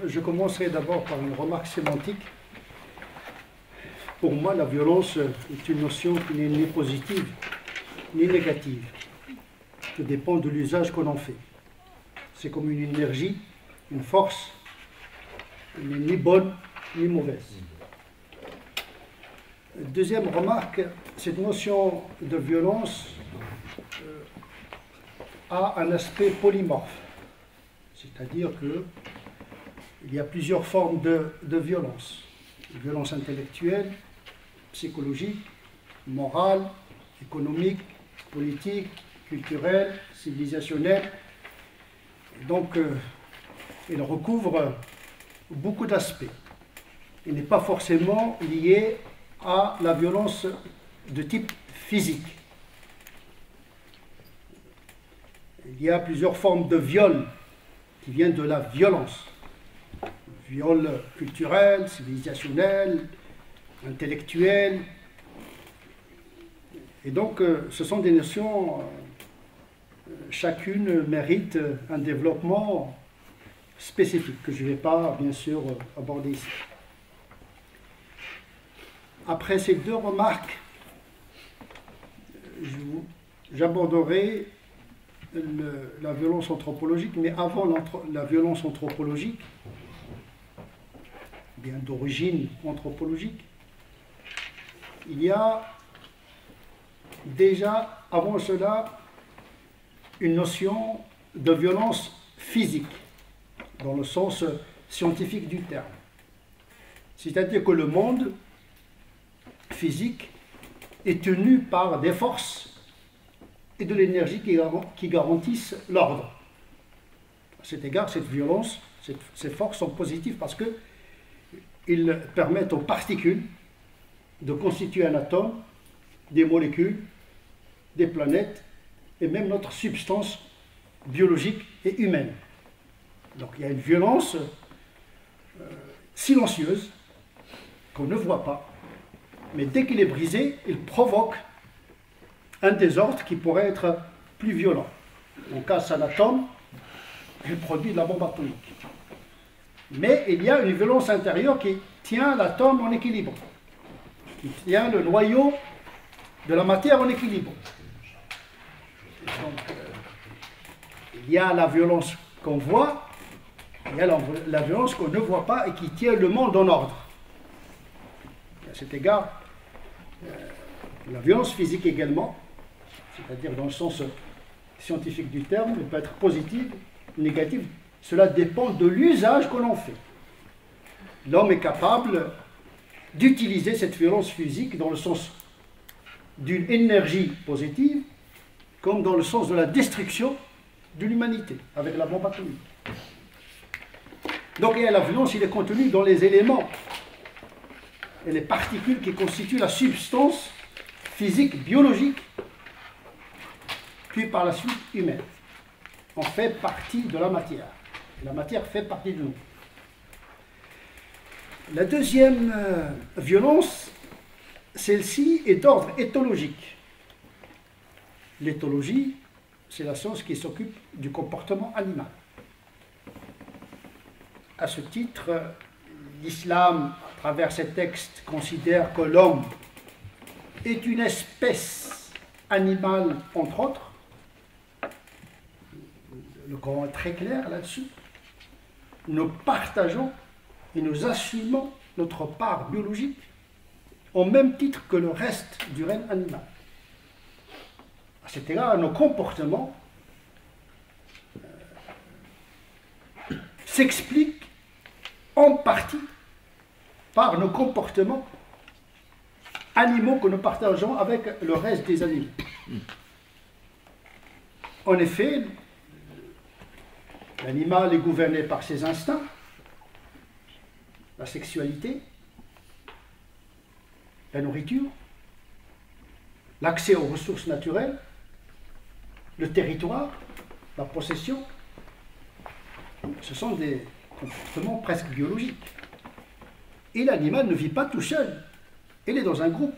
Je commencerai d'abord par une remarque sémantique. Pour moi, la violence est une notion qui n'est ni positive ni négative. Ça dépend de l'usage qu'on en fait. C'est comme une énergie, une force. Elle n'est ni bonne ni mauvaise. Deuxième remarque, cette notion de violence a un aspect polymorphe. C'est-à-dire qu'il y a plusieurs formes de violence. Violence intellectuelle, psychologique, morale, économique, politique, culturelle, civilisationnelle. Donc, il recouvre beaucoup d'aspects. Il n'est pas forcément lié à la violence de type physique. Il y a plusieurs formes de viol qui viennent de la violence. Viol culturel, civilisationnel, intellectuel. Et donc, ce sont des notions, chacune mérite un développement spécifique que je ne vais pas, bien sûr, aborder ici. Après ces deux remarques, j'aborderai la violence anthropologique, mais avant la violence anthropologique, bien d'origine anthropologique, il y a déjà, avant cela, une notion de violence physique, dans le sens scientifique du terme. C'est-à-dire que le monde physique est tenu par des forces et de l'énergie qui garantissent l'ordre. À cet égard, cette violence, ces forces sont positives parce qu'ils permettent aux particules de constituer un atome, des molécules, des planètes et même notre substance biologique et humaine. Donc il y a une violence silencieuse qu'on ne voit pas, mais dès qu'il est brisé, il provoque un désordre qui pourrait être plus violent. On casse un atome, il produit de la bombe atomique. Mais il y a une violence intérieure qui tient l'atome en équilibre, qui tient le noyau de la matière en équilibre. Donc, il y a la violence qu'on voit, il y a la violence qu'on ne voit pas et qui tient le monde en ordre. À cet égard, la violence physique également, c'est-à-dire dans le sens scientifique du terme, elle peut être positive, négative, cela dépend de l'usage que l'on fait. L'homme est capable d'utiliser cette violence physique dans le sens d'une énergie positive, comme dans le sens de la destruction de l'humanité, avec la bombe atomique. Donc la violence, il est contenu dans les éléments et les particules qui constituent la substance physique, biologique, puis par la suite humaine. On fait partie de la matière. Et la matière fait partie de nous. La deuxième violence, celle-ci est d'ordre éthologique. L'éthologie, c'est la science qui s'occupe du comportement animal. À ce titre, l'islam, à travers ses textes, considère que l'homme est une espèce animale, entre autres. Le Coran est très clair là-dessus. Nous partageons et nous assumons notre part biologique au même titre que le reste du règne animal. À cet égard, nos comportements s'expliquent en partie par nos comportements animaux que nous partageons avec le reste des animaux. En effet, l'animal est gouverné par ses instincts, la sexualité, la nourriture, l'accès aux ressources naturelles, le territoire, la possession. Ce sont des comportements presque biologiques. Et l'animal ne vit pas tout seul, il est dans un groupe.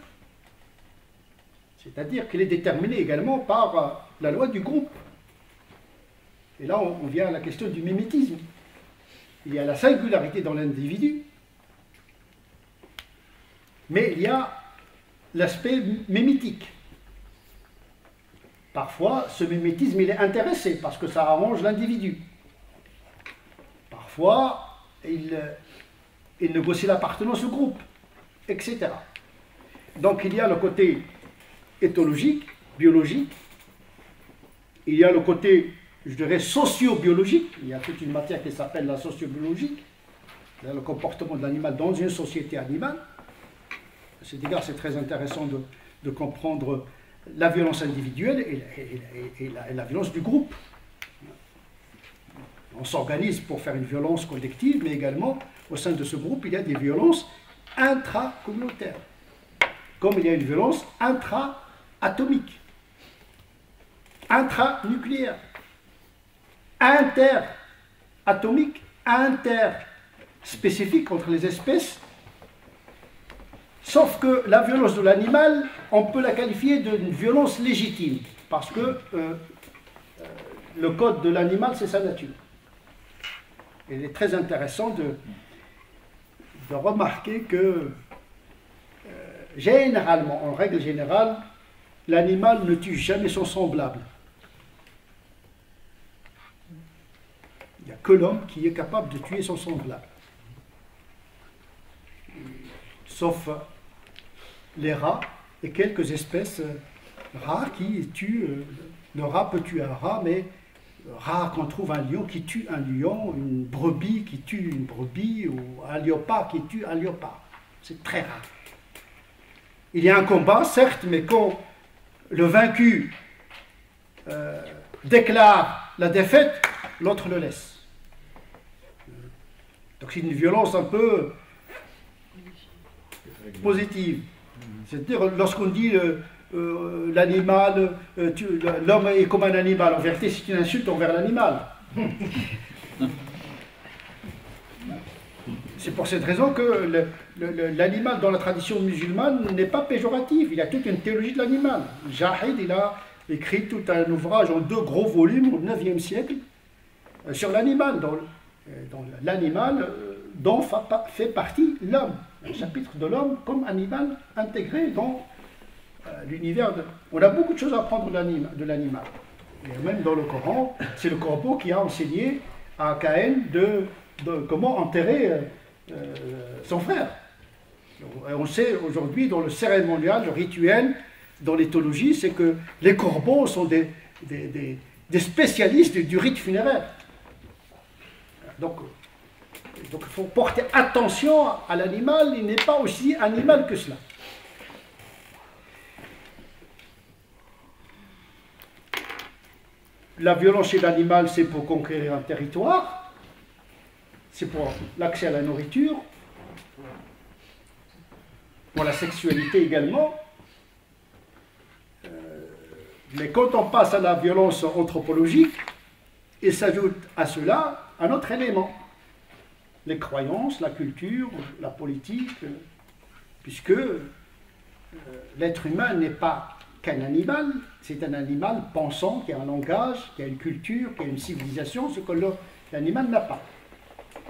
C'est-à-dire qu'il est déterminé également par la loi du groupe. Et là, on vient à la question du mimétisme. il y a la singularité dans l'individu, mais il y a l'aspect mimétique. Parfois, ce mimétisme, il est intéressé parce que ça arrange l'individu. Parfois, il négocie l'appartenance au groupe, etc. Donc, il y a le côté éthologique, biologique. Il y a le côté, je dirais, socio-biologique. Il y a toute une matière qui s'appelle la sociobiologie. Le comportement de l'animal dans une société animale. À cet égard, c'est très intéressant de comprendre la violence individuelle et la violence du groupe. On s'organise pour faire une violence collective, mais également, au sein de ce groupe, il y a des violences intracommunautaires, comme il y a une violence intra-atomique, intranucléaire, interatomique, interspécifique entre les espèces. Sauf que la violence de l'animal, on peut la qualifier d'une violence légitime, parce que le code de l'animal, c'est sa nature. Il est très intéressant de remarquer que, généralement, en règle générale, l'animal ne tue jamais son semblable. Il n'y a que l'homme qui est capable de tuer son semblable. Sauf les rats et quelques espèces rares qui tuent. Le rat peut tuer un rat, mais rare qu'on trouve un lion qui tue un lion, une brebis qui tue une brebis, ou un léopard qui tue un léopard. C'est très rare. Il y a un combat, certes, mais quand le vaincu déclare la défaite, l'autre le laisse. Donc c'est une violence un peu positive. C'est-à-dire, lorsqu'on dit l'animal, l'homme est comme un animal, en vérité c'est une insulte envers l'animal. C'est pour cette raison que l'animal dans la tradition musulmane n'est pas péjoratif, il y a toute une théologie de l'animal. Jahid, il a écrit tout un ouvrage en 2 gros volumes au 9e siècle sur l'animal, dans l'animal dont fait partie l'homme, un chapitre de l'homme comme animal intégré dans l'univers. On a beaucoup de choses à apprendre de l'animal. Et même dans le Coran, c'est le corbeau qui a enseigné à Caïn de comment enterrer son frère. Et on sait aujourd'hui dans le cérémonial, le rituel, dans l'éthologie, c'est que les corbeaux sont des spécialistes du rite funéraire. Donc il faut porter attention à l'animal, il n'est pas aussi animal que cela. La violence chez l'animal, c'est pour conquérir un territoire, c'est pour l'accès à la nourriture, pour la sexualité également. Mais quand on passe à la violence anthropologique, il s'ajoute à cela un autre élément, les croyances, la culture, la politique, puisque l'être humain n'est pas qu'un animal, c'est un animal pensant, qui a un langage, qui a une culture, qui a une civilisation, ce que l'animal n'a pas.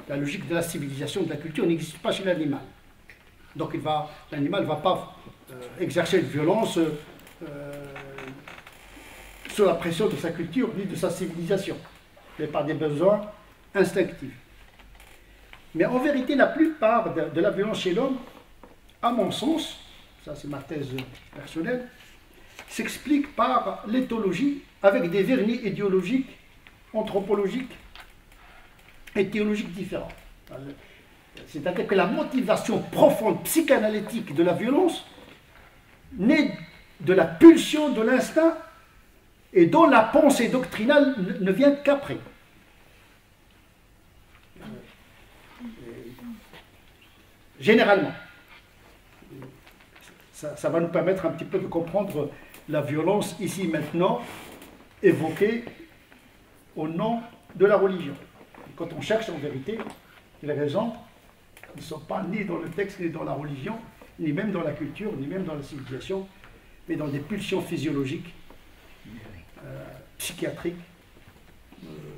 La logique de la civilisation, de la culture n'existe pas chez l'animal. Donc l'animal ne va pas exercer de violence sous la pression de sa culture ni de sa civilisation, mais par des besoins instinctifs. Mais en vérité, la plupart de la violence chez l'homme, à mon sens, ça c'est ma thèse personnelle, s'explique par l'éthologie avec des vernis idéologiques, anthropologiques et théologiques différents. C'est-à-dire que la motivation profonde psychanalytique de la violence naît de la pulsion de l'instinct et dont la pensée doctrinale ne vient qu'après. Généralement. Ça va nous permettre un petit peu de comprendre la violence ici maintenant évoquée au nom de la religion. Quand on cherche en vérité, les raisons ne sont pas ni dans le texte, ni dans la religion, ni même dans la culture, ni même dans la civilisation, mais dans des pulsions physiologiques, psychiatriques,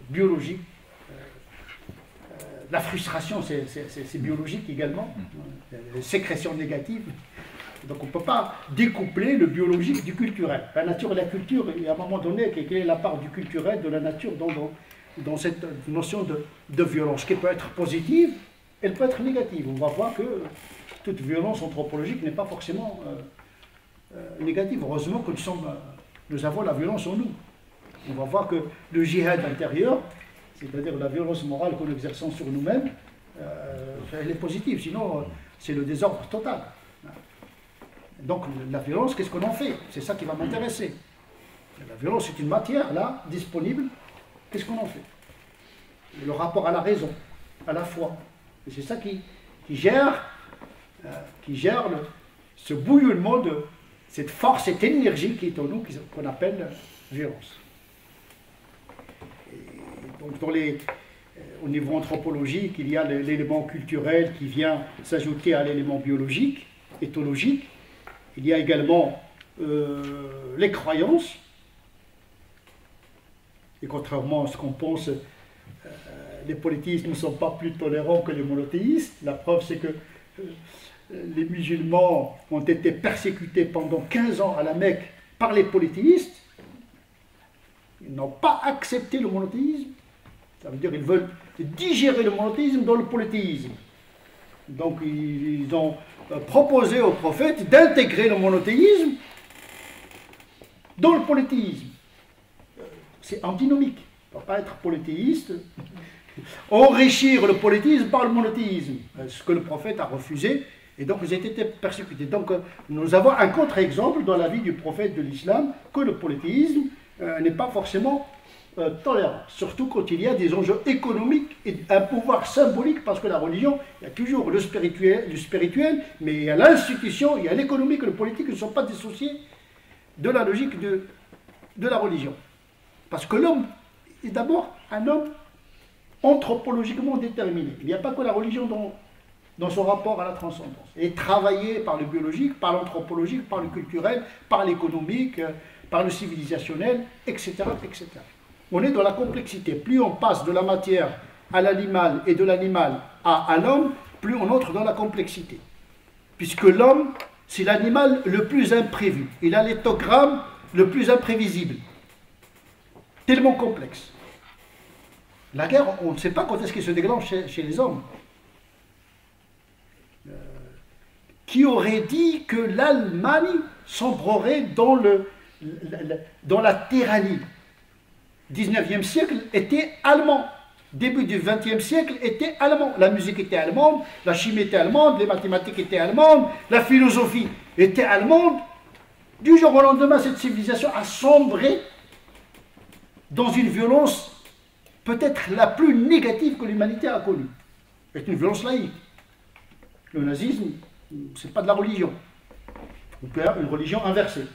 biologiques, La frustration, c'est biologique également, les sécrétions négatives. Donc on ne peut pas découpler le biologique du culturel. La nature et la culture, il y a un moment donné, quelle est la part du culturel, de la nature dans cette notion de violence, qui peut être positive, elle peut être négative. On va voir que toute violence anthropologique n'est pas forcément négative. Heureusement que nous avons la violence en nous. On va voir que le djihad intérieur, c'est-à-dire la violence morale que nous exerçons sur nous-mêmes, elle est positive, sinon c'est le désordre total. Donc la violence, qu'est-ce qu'on en fait? C'est ça qui va m'intéresser. La violence est une matière, là, disponible. Qu'est-ce qu'on en fait? Le rapport à la raison, à la foi. Et c'est ça qui gère ce bouillonnement de cette force, cette énergie qui est en nous, qu'on appelle violence. Et donc au niveau anthropologique, il y a l'élément culturel qui vient s'ajouter à l'élément biologique, éthologique. Il y a également les croyances. Et contrairement à ce qu'on pense, les polythéistes ne sont pas plus tolérants que les monothéistes. La preuve, c'est que les musulmans ont été persécutés pendant 15 ans à la Mecque par les polythéistes. Ils n'ont pas accepté le monothéisme. Ça veut dire qu'ils veulent digérer le monothéisme dans le polythéisme. Donc ils ont proposé au prophète d'intégrer le monothéisme dans le polythéisme. C'est antinomique. On ne peut pas être polythéiste, enrichir le polythéisme par le monothéisme, ce que le prophète a refusé, et donc ils ont été persécutés. Donc nous avons un contre-exemple dans la vie du prophète de l'islam, que le polythéisme n'est pas forcément tolérant, surtout quand il y a des enjeux économiques et un pouvoir symbolique, parce que la religion, il y a toujours le spirituel, mais il y a l'institution, il y a l'économique et le politique ne sont pas dissociés de la logique de la religion. Parce que l'homme est d'abord un homme anthropologiquement déterminé. Il n'y a pas que la religion dans son rapport à la transcendance. Elle est travaillée par le biologique, par l'anthropologique, par le culturel, par l'économique, par le civilisationnel, etc., etc. On est dans la complexité. Plus on passe de la matière à l'animal et de l'animal à l'homme, plus on entre dans la complexité. Puisque l'homme, c'est l'animal le plus imprévu. Il a l'éthogramme le plus imprévisible. Tellement complexe. La guerre, on ne sait pas quand est-ce qu'elle se déclenche chez les hommes. Qui aurait dit que l'Allemagne sombrerait dans la tyrannie? 19e siècle était allemand. Début du 20e siècle était allemand. La musique était allemande, la chimie était allemande, les mathématiques étaient allemandes, la philosophie était allemande. Du jour au lendemain, cette civilisation a sombré dans une violence peut-être la plus négative que l'humanité a connue. C'est une violence laïque. Le nazisme, ce n'est pas de la religion. On peut avoir une religion inversée.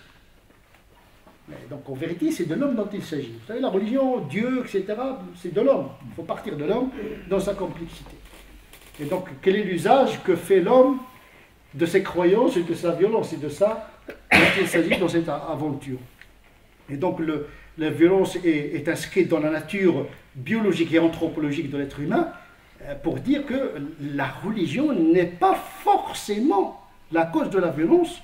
Mais donc en vérité, c'est de l'homme dont il s'agit. Vous savez, la religion, Dieu, etc., c'est de l'homme. Il faut partir de l'homme dans sa complexité. Et donc, quel est l'usage que fait l'homme de ses croyances et de sa violence et de ça dont il s'agit dans cette aventure? Et donc, la violence est inscrite dans la nature biologique et anthropologique de l'être humain pour dire que la religion n'est pas forcément la cause de la violence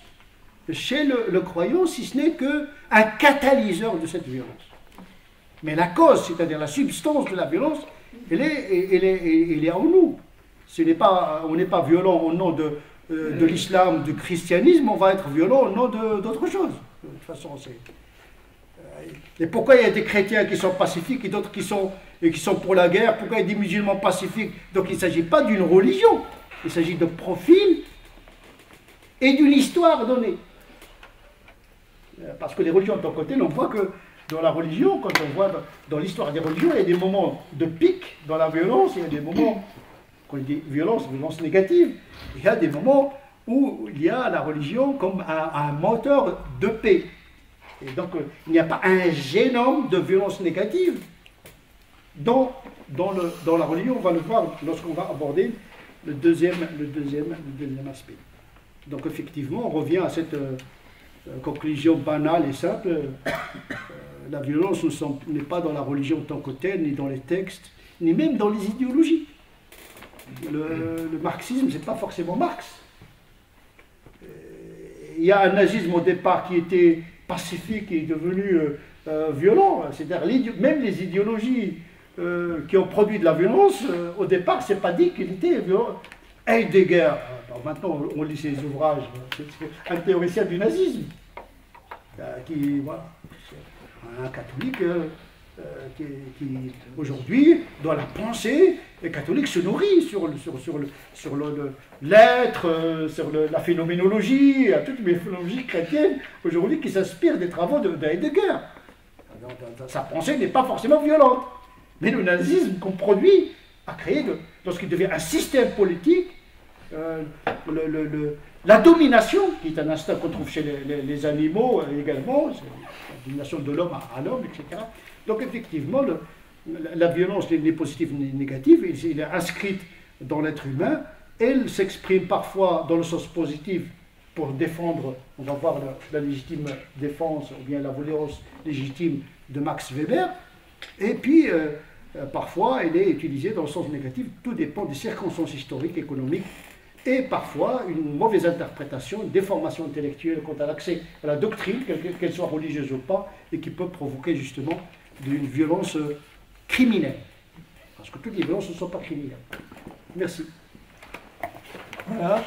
chez le croyant, si ce n'est qu'un catalyseur de cette violence. Mais la cause, c'est-à-dire la substance de la violence, elle est en nous. On n'est pas violent au nom de l'islam, du christianisme, on va être violent au nom d'autre chose. De toute façon, et pourquoi il y a des chrétiens qui sont pacifiques et d'autres qui sont pour la guerre? Pourquoi il y a des musulmans pacifiques? Donc il ne s'agit pas d'une religion, il s'agit de profil et d'une histoire donnée. Parce que les religions de ton côté, on voit que dans la religion, quand on voit dans l'histoire des religions, il y a des moments de pic dans la violence, il y a des moments, quand on dit violence négative, il y a des moments où il y a la religion comme un moteur de paix. Et donc, il n'y a pas un génome de violence négative dans la religion. On va le voir lorsqu'on va aborder le deuxième aspect. Donc, effectivement, on revient à cette conclusion banale et simple. La violence n'est pas dans la religion en tant que telle, ni dans les textes, ni même dans les idéologies. le marxisme, c'est pas forcément Marx. Il y a un nazisme au départ qui était pacifique et devenu violent. C'est-à-dire même les idéologies qui ont produit de la violence, au départ, c'est pas dit qu'il était violent. Heidegger, alors maintenant on lit ses ouvrages, c'est un théoricien du nazisme, qui, voilà, un catholique qui aujourd'hui, dans la pensée, les catholiques se nourrit sur l'être, sur la phénoménologie, toute les phénoménologie chrétienne aujourd'hui qui s'inspire des travaux de Heidegger. Sa pensée n'est pas forcément violente, mais le nazisme qu'on produit a créé, lorsqu'il devient un système politique, la domination, qui est un instinct qu'on trouve chez les animaux également, c'est la domination de l'homme à l'homme, etc. Donc effectivement, la violence n'est ni positive ni négative, elle est inscrite dans l'être humain, elle s'exprime parfois dans le sens positif pour défendre, on va voir la légitime défense, ou bien la violence légitime de Max Weber, et puis parfois elle est utilisée dans le sens négatif, tout dépend des circonstances historiques, économiques, et parfois une mauvaise interprétation, une déformation intellectuelle quant à l'accès à la doctrine, qu'elle soit religieuse ou pas, et qui peut provoquer justement d'une violence criminelle. Parce que toutes les violences ne sont pas criminelles. Merci. Voilà.